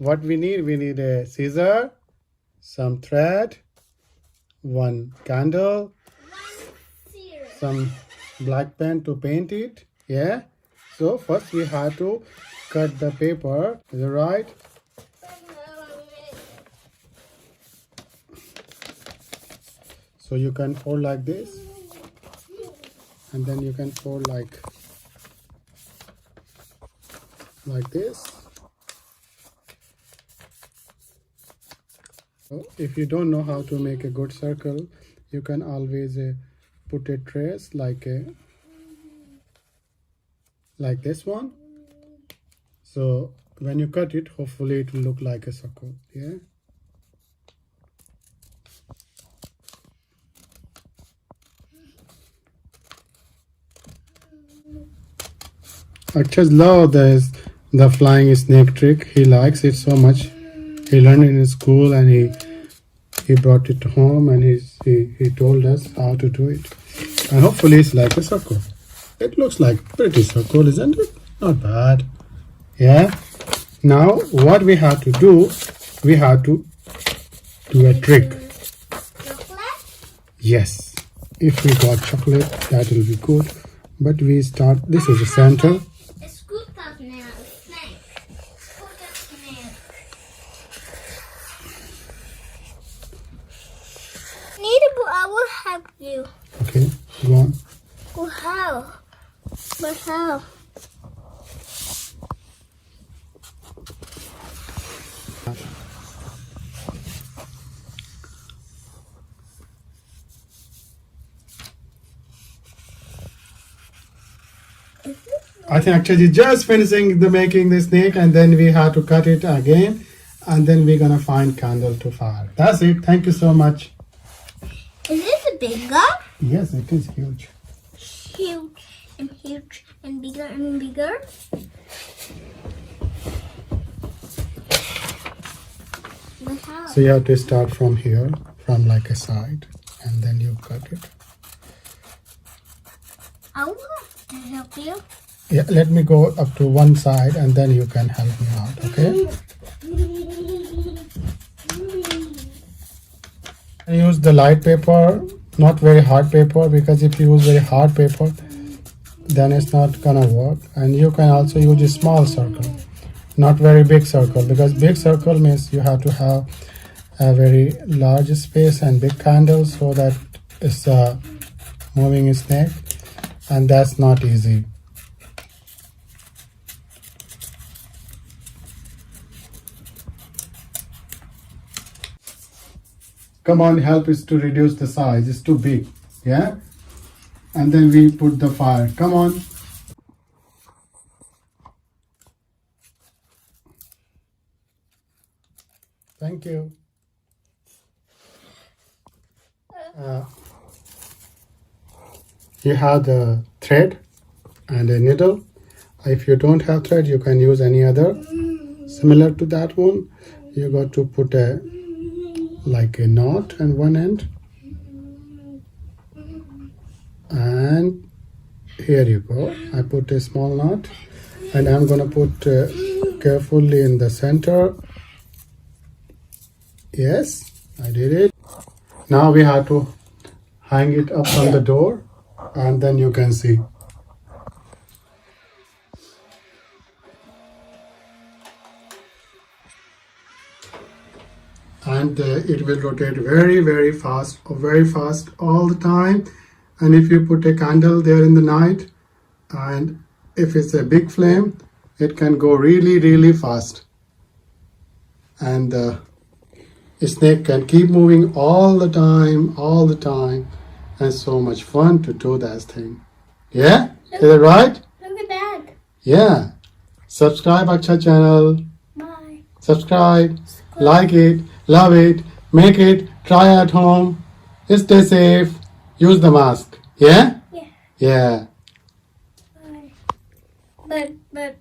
What we need a scissor, some thread, one candle, some black pen to paint it. Yeah. So first we have to cut the paper. Is it right? So you can fold like this, and then you can fold like this. So if you don't know how to make a good circle, you can always put a trace like this one. So when you cut it, hopefully it will look like a circle. Yeah. Akshaj loves the flying snake trick. He likes it so much. He learned it in school, and he brought it home, and he told us how to do it. And hopefully it's like a circle. It looks like pretty circle, isn't it? Not bad. Yeah. Now what we have to do, we have to do a trick. Yes. If we got chocolate, that will be good. But we start, this is the center. I will help you. Okay, go on. Well, how? But how? I think actually just finishing the making the snake, and then we have to cut it again, and then we're gonna find candle to fire. That's it. Thank you so much. Is this a bigger? Yes, it is huge. Huge and bigger and bigger. But how? So you have to start from here, from like a side, and then you cut it. I want to help you. Yeah, let me go up to one side, and then you can help me out, okay? I use the light paper, not very hard paper, because if you use very hard paper, then it's not gonna work. And you can also use a small circle, not very big circle, because big circle means you have to have a very large space and big candle so that it's a moving snake, and that's not easy. Come on, help us to reduce the size. It's too big. Yeah? And then we put the fire. Come on. Thank you. You have the thread and a needle. If you don't have thread, you can use any other similar to that one. You got to put a like a knot on one end, and here you go. I put a small knot, and I'm gonna put carefully in the center. Yes, I did it. Now we have to hang it up on the door, and then you can see. And it will rotate very fast all the time. And if you put a candle there in the night, and if it's a big flame, it can go really fast, and the snake can keep moving all the time, and so much fun to do that thing. Yeah, is it right? Look at that. Yeah. Subscribe Akshaj channel. Bye. Subscribe, like it, love it, make it, try at home. Stay safe. Use the mask. Yeah? Yeah. Yeah. Bye. But.